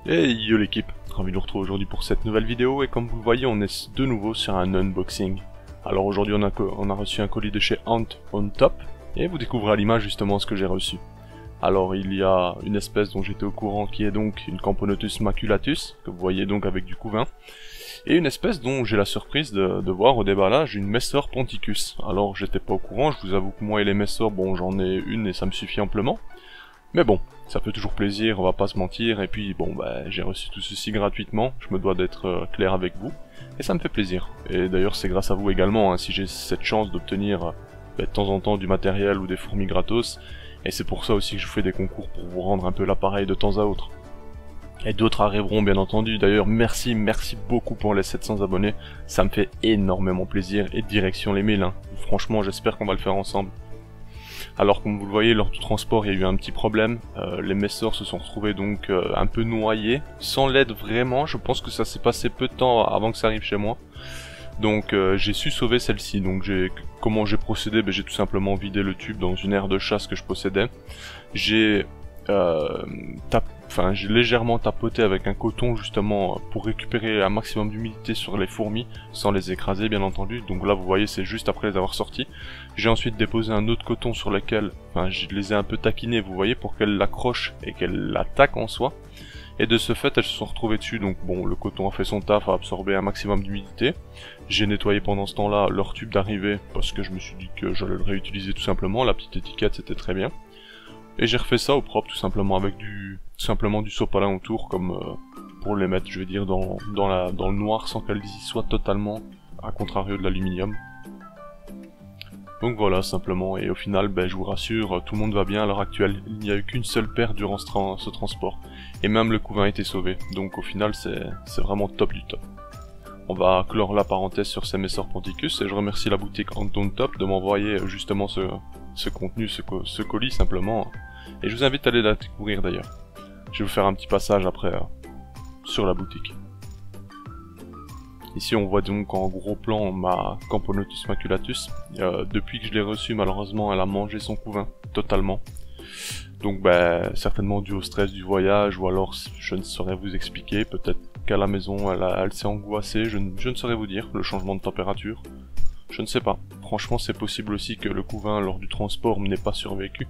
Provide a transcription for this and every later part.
Hey yo l'équipe, ravi de vous retrouver aujourd'hui pour cette nouvelle vidéo et comme vous le voyez on est de nouveau sur un unboxing. Alors aujourd'hui on a reçu un colis de chez Ant on Top et vous découvrez à l'image justement ce que j'ai reçu. Alors il y a une espèce dont j'étais au courant qui est donc une Camponotus maculatus, que vous voyez donc avec du couvain, et une espèce dont j'ai la surprise de voir au déballage une Messor ponticus. Alors j'étais pas au courant, je vous avoue que moi et les Messor, bon j'en ai une et ça me suffit amplement. Mais bon, ça fait toujours plaisir, on va pas se mentir, et puis bon bah j'ai reçu tout ceci gratuitement, je me dois d'être clair avec vous, et ça me fait plaisir. Et d'ailleurs c'est grâce à vous également, hein, si j'ai cette chance d'obtenir de temps en temps du matériel ou des fourmis gratos, et c'est pour ça aussi que je fais des concours pour vous rendre un peu l'appareil de temps à autre. Et d'autres arriveront bien entendu, d'ailleurs merci beaucoup pour les 700 abonnés, ça me fait énormément plaisir, et direction les 1000, hein. Franchement j'espère qu'on va le faire ensemble. Alors comme vous le voyez, lors du transport il y a eu un petit problème, les Messor se sont retrouvés donc un peu noyés, sans l'aide vraiment, je pense que ça s'est passé peu de temps avant que ça arrive chez moi. Donc j'ai su sauver celle-ci, donc comment j'ai procédé, j'ai tout simplement vidé le tube dans une aire de chasse que je possédais. J'ai légèrement tapoté avec un coton justement pour récupérer un maximum d'humidité sur les fourmis sans les écraser bien entendu. Donc là vous voyez c'est juste après les avoir sortis. J'ai ensuite déposé un autre coton sur lequel je les ai un peu taquinés vous voyez pour qu'elles l'accrochent et qu'elles l'attaquent en soi. Et de ce fait elles se sont retrouvées dessus, donc bon le coton a fait son taf, a absorbé un maximum d'humidité. J'ai nettoyé pendant ce temps là leur tube d'arrivée parce que je me suis dit que j'allais le réutiliser tout simplement, la petite étiquette c'était très bien. Et j'ai refait ça au propre tout simplement avec du sopalin autour comme pour les mettre je vais dire dans le noir sans qu'elles y soient totalement, à contrario de l'aluminium. Donc voilà simplement, et au final je vous rassure, tout le monde va bien à l'heure actuelle, il n'y a eu qu'une seule paire durant ce transport, et même le couvain a été sauvé, donc au final c'est vraiment top du top. On va clore la parenthèse sur ces Messor ponticus, et je remercie la boutique Ant on Top de m'envoyer justement ce contenu, ce colis simplement, et je vous invite à aller la découvrir d'ailleurs. Je vais vous faire un petit passage après sur la boutique. Ici on voit donc en gros plan ma Camponotus maculatus. Depuis que je l'ai reçue malheureusement elle a mangé son couvain totalement. Donc certainement dû au stress du voyage ou alors je ne saurais vous expliquer. Peut-être qu'à la maison elle s'est angoissée, je ne saurais vous dire, le changement de température. Je ne sais pas. Franchement c'est possible aussi que le couvain lors du transport n'ait pas survécu.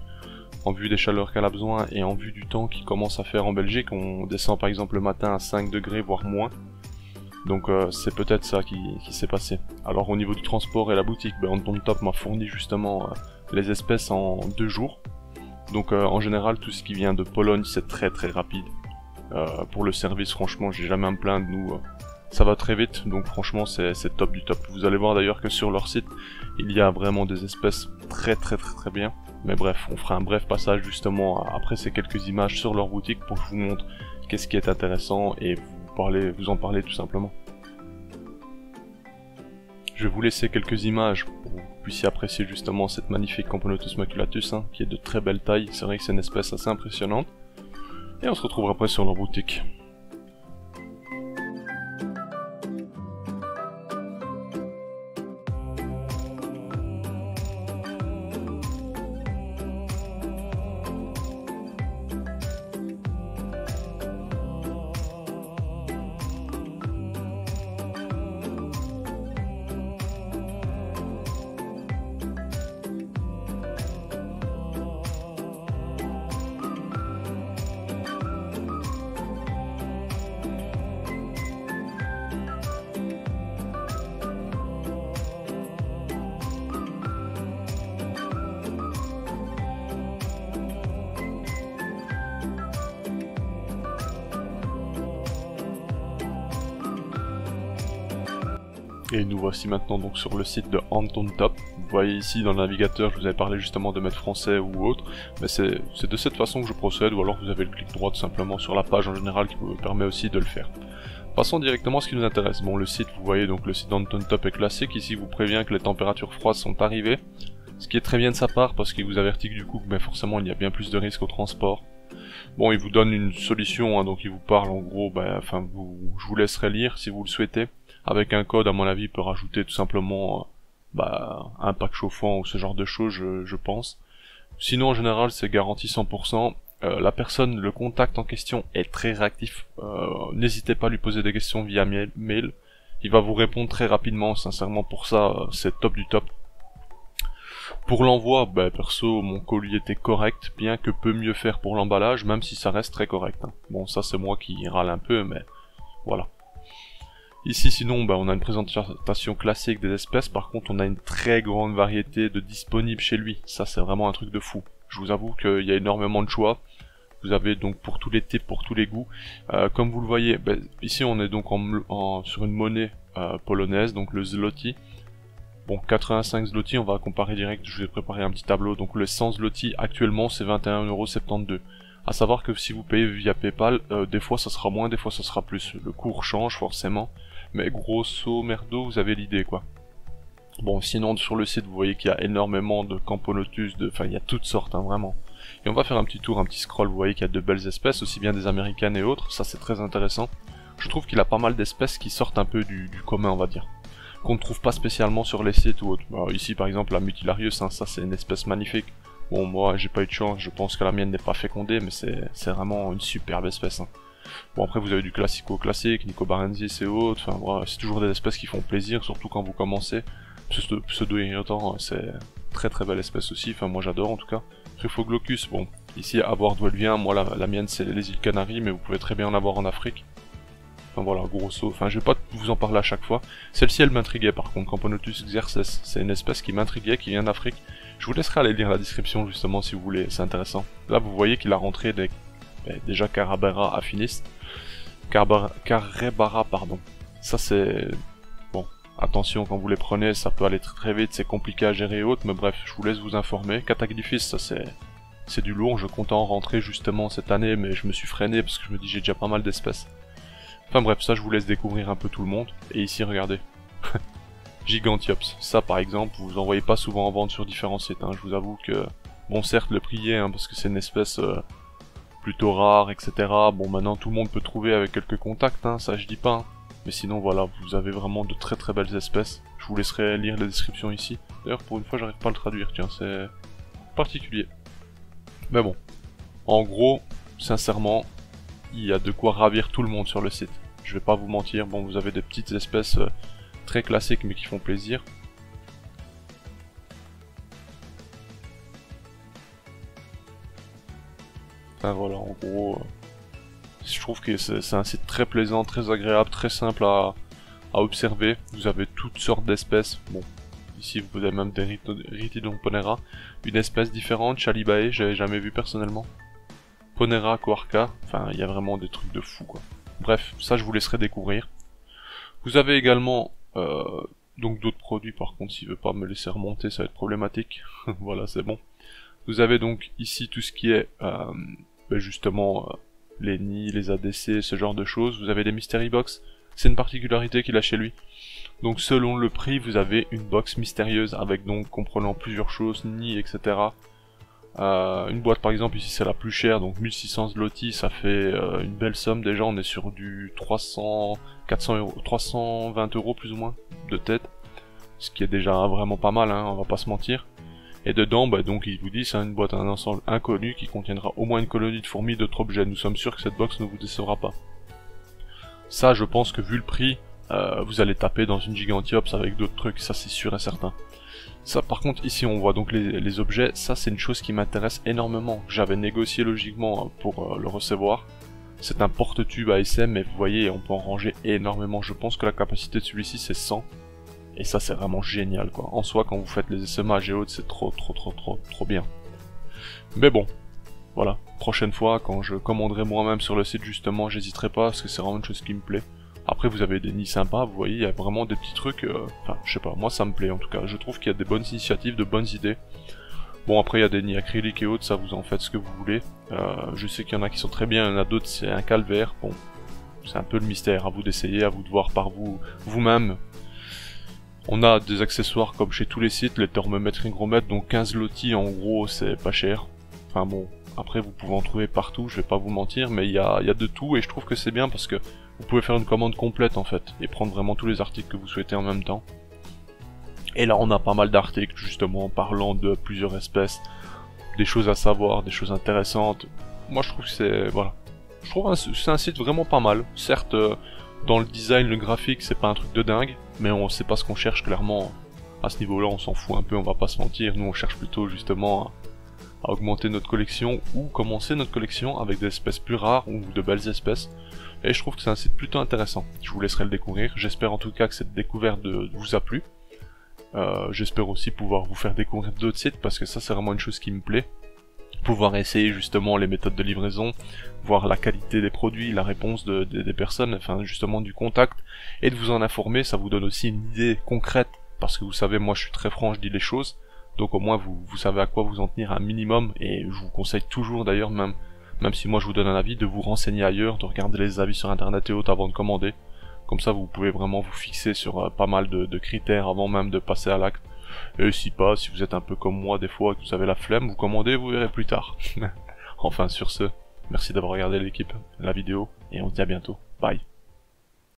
En vue des chaleurs qu'elle a besoin et en vue du temps qui commence à faire en Belgique, on descend par exemple le matin à 5 degrés voire moins. Donc c'est peut-être ça qui s'est passé. Alors au niveau du transport et la boutique, Ant on Top m'a fourni justement les espèces en 2 jours. Donc en général tout ce qui vient de Pologne c'est très rapide. Pour le service franchement j'ai jamais à me plaindre, nous ça va très vite, donc franchement c'est top du top. Vous allez voir d'ailleurs que sur leur site il y a vraiment des espèces très bien. Mais bref, on fera un bref passage justement après ces quelques images sur leur boutique pour que je vous montre qu'est-ce qui est intéressant et vous en parler tout simplement. Je vais vous laisser quelques images pour que vous puissiez apprécier justement cette magnifique Camponotus maculatus qui est de très belle taille, c'est vrai que c'est une espèce assez impressionnante. Et on se retrouve après sur leur boutique. Et nous voici maintenant donc sur le site de Ant on Top. Vous voyez ici dans le navigateur, je vous avais parlé justement de mettre français ou autre, mais c'est de cette façon que je procède, ou alors vous avez le clic droit tout simplement sur la page en général qui vous permet aussi de le faire. Passons directement à ce qui nous intéresse. Bon, le site, vous voyez donc le site d'Ant on Top est classique, ici vous prévient que les températures froides sont arrivées, ce qui est très bien de sa part parce qu'il vous avertit que du coup forcément il y a bien plus de risques au transport. Bon, il vous donne une solution, donc il vous parle en gros, je vous laisserai lire si vous le souhaitez. Avec un code, à mon avis, il peut rajouter tout simplement un pack chauffant ou ce genre de choses, je pense. Sinon, en général, c'est garanti 100%. la personne, le contact en question est très réactif. N'hésitez pas à lui poser des questions via mail. Il va vous répondre très rapidement, sincèrement pour ça, c'est top du top. Pour l'envoi, perso, mon colis était correct, bien que peu mieux faire pour l'emballage, même si ça reste très correct. Hein. Bon, ça c'est moi qui râle un peu, mais voilà. Ici, sinon, on a une présentation classique des espèces. Par contre, on a une très grande variété de disponibles chez lui. Ça, c'est vraiment un truc de fou. Je vous avoue qu'il y a énormément de choix. Vous avez donc pour tous les types, pour tous les goûts. Comme vous le voyez, ici, on est donc sur une monnaie polonaise, donc le zloty. Bon, 85 zloty, on va comparer direct. Je vais préparer un petit tableau. Donc le 100 zloty, actuellement, c'est 21,72 €. À savoir que si vous payez via PayPal, des fois ça sera moins, des fois ça sera plus. Le cours change forcément. Mais grosso merdo, vous avez l'idée quoi. Bon, sinon sur le site, vous voyez qu'il y a énormément de Camponotus, enfin il y a toutes sortes, hein, vraiment. Et on va faire un petit tour, un petit scroll, vous voyez qu'il y a de belles espèces, aussi bien des américaines et autres, ça c'est très intéressant. Je trouve qu'il a pas mal d'espèces qui sortent un peu du commun, on va dire. Qu'on ne trouve pas spécialement sur les sites ou autres. Alors, ici par exemple la Mutilarius, hein, ça c'est une espèce magnifique. Bon, moi j'ai pas eu de chance, je pense que la mienne n'est pas fécondée, mais c'est vraiment une superbe espèce. Hein. Bon, après vous avez du classico-classique, Nicobarensis et autres, enfin voilà, c'est toujours des espèces qui font plaisir, surtout quand vous commencez. Pseudo-irritant, c'est très très belle espèce aussi, enfin moi j'adore en tout cas. Tryphoglocus, bon, ici à voir d'où elle vient, moi la mienne c'est les îles Canaries, mais vous pouvez très bien en avoir en Afrique. Enfin voilà, grosso, enfin je vais pas vous en parler à chaque fois. Celle-ci elle m'intriguait par contre, Camponotus xerces, c'est une espèce qui m'intriguait, qui vient d'Afrique. Je vous laisserai aller lire la description justement si vous voulez, c'est intéressant. Là vous voyez qu'il a rentré déjà Carabera affinis. Carrebara, pardon. Ça c'est... Bon, attention quand vous les prenez, ça peut aller très très vite, c'est compliqué à gérer et autres, mais bref, je vous laisse vous informer. Cataglyphis, ça c'est du lourd, je comptais en rentrer justement cette année, mais je me suis freiné parce que je me dis j'ai déjà pas mal d'espèces. Enfin bref, ça je vous laisse découvrir un peu tout le monde. Et ici, regardez. Gigantiops. Ça par exemple, vous en voyez pas souvent en vente sur différents sites, hein. Je vous avoue que... Bon certes, le prix est, hein, parce que c'est une espèce... plutôt rare, etc. Bon, maintenant tout le monde peut trouver avec quelques contacts, hein, ça je dis pas. Hein. Mais sinon, voilà, vous avez vraiment de très très belles espèces. Je vous laisserai lire la description ici. D'ailleurs, pour une fois, j'arrive pas à le traduire, tiens, c'est particulier. Mais bon, en gros, sincèrement, il y a de quoi ravir tout le monde sur le site. Je vais pas vous mentir, bon, vous avez des petites espèces très classiques mais qui font plaisir. Enfin voilà, en gros, je trouve que c'est un site très plaisant, très agréable, très simple à observer. Vous avez toutes sortes d'espèces. Bon, ici vous avez même des Ritidon ponera, une espèce différente, Chalibae, j'avais jamais vu personnellement. Ponera Coarca, enfin il y a vraiment des trucs de fou quoi. Bref, ça je vous laisserai découvrir. Vous avez également donc d'autres produits, par contre s'il veut pas me laisser remonter ça va être problématique. Voilà, c'est bon. Vous avez donc ici tout ce qui est justement les nids, les ADC, ce genre de choses. Vous avez des Mystery Box, c'est une particularité qu'il a chez lui. Donc selon le prix, vous avez une box mystérieuse avec donc comprenant plusieurs choses, nids, etc. Une boîte par exemple, ici c'est la plus chère, donc 1600 zloty, ça fait une belle somme. Déjà on est sur du 420 € plus ou moins de tête, ce qui est déjà vraiment pas mal, hein, on va pas se mentir. Et dedans, donc il vous dit c'est une boîte, un ensemble inconnu qui contiendra au moins une colonie de fourmis, d'autres objets. Nous sommes sûrs que cette box ne vous décevra pas. Ça, je pense que vu le prix, vous allez taper dans une Gigantiops avec d'autres trucs, ça c'est sûr et certain. Ça, par contre, ici on voit donc les objets. Ça, c'est une chose qui m'intéresse énormément. J'avais négocié logiquement pour le recevoir. C'est un porte-tube ASM, mais vous voyez, on peut en ranger énormément. Je pense que la capacité de celui-ci c'est 100. Et ça c'est vraiment génial quoi. En soi quand vous faites les essaimages et autres c'est trop bien. Mais bon, voilà. Prochaine fois quand je commanderai moi-même sur le site justement j'hésiterai pas parce que c'est vraiment une chose qui me plaît. Après vous avez des nids sympas, vous voyez il y a vraiment des petits trucs, enfin je sais pas, moi ça me plaît en tout cas. Je trouve qu'il y a des bonnes initiatives, de bonnes idées. Bon après il y a des nids acryliques et autres, ça vous en faites ce que vous voulez. Je sais qu'il y en a qui sont très bien, il y en a d'autres c'est un calvaire. Bon, c'est un peu le mystère, à vous d'essayer, à vous de voir par vous-même. On a des accessoires comme chez tous les sites, les thermomètres hygromètres, donc 15 lotis en gros c'est pas cher. Enfin bon, après vous pouvez en trouver partout, je vais pas vous mentir, mais il y a de tout et je trouve que c'est bien parce que vous pouvez faire une commande complète en fait, et prendre vraiment tous les articles que vous souhaitez en même temps. Et là on a pas mal d'articles justement parlant de plusieurs espèces, des choses à savoir, des choses intéressantes. moi je trouve que c'est, voilà. Je trouve c'est un site vraiment pas mal. Certes, dans le design, le graphique, c'est pas un truc de dingue, mais on sait pas ce qu'on cherche clairement. À ce niveau-là, on s'en fout un peu, on va pas se mentir. Nous, on cherche plutôt justement à augmenter notre collection ou commencer notre collection avec des espèces plus rares ou de belles espèces. Et je trouve que c'est un site plutôt intéressant. Je vous laisserai le découvrir. J'espère en tout cas que cette découverte vous a plu. J'espère aussi pouvoir vous faire découvrir d'autres sites parce que ça c'est vraiment une chose qui me plaît. Pouvoir essayer justement les méthodes de livraison, voir la qualité des produits, la réponse des personnes, enfin justement du contact, et de vous en informer, ça vous donne aussi une idée concrète, parce que vous savez, moi je suis très franc, je dis les choses, donc au moins vous savez à quoi vous en tenir un minimum, et je vous conseille toujours d'ailleurs, même si moi je vous donne un avis, de vous renseigner ailleurs, de regarder les avis sur internet et autres avant de commander, comme ça vous pouvez vraiment vous fixer sur pas mal de critères avant même de passer à l'acte. Et si pas, si vous êtes un peu comme moi des fois, que vous avez la flemme, vous commandez, vous verrez plus tard. Enfin sur ce, merci d'avoir regardé l'équipe, la vidéo, et on se dit à bientôt. Bye.